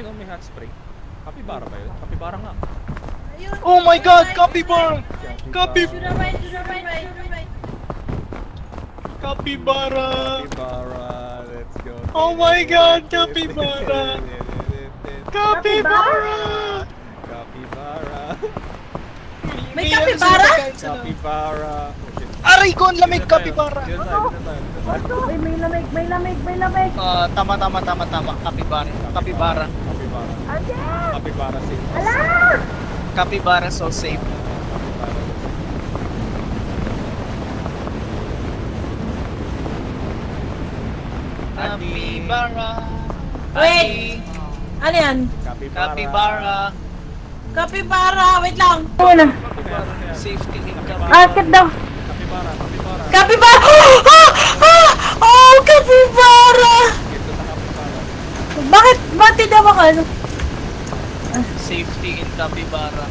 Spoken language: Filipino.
Ayun, may hot spring. Capybara ba yun? Capybara nga. Ayun. Oh my god, capybara! Capi- To the right, to the right, to the right. Capybara! Capybara, let's go. Oh my god, capybara! Capybara! Capybara. May capybara? Capybara. Oh, shit. Aray ko, ang lamig, capybara! Dito tayo, dito tayo, dito tayo. Ay, may lamig, may lamig, may lamig. Tama, capybara. Capybara. Capybara. Ate! Capybara safe. Ala! Capybara so safe. Capybara. Capybara. Wait! Ano yan? Capybara. Capybara. Capybara! Wait lang! Muna. Safety in capybara. Akit daw. Capybara, capybara. Capybara! Oh, capybara! Dito sa capybara. Bakit? Ba't hindi ako ano? Safety in capybara.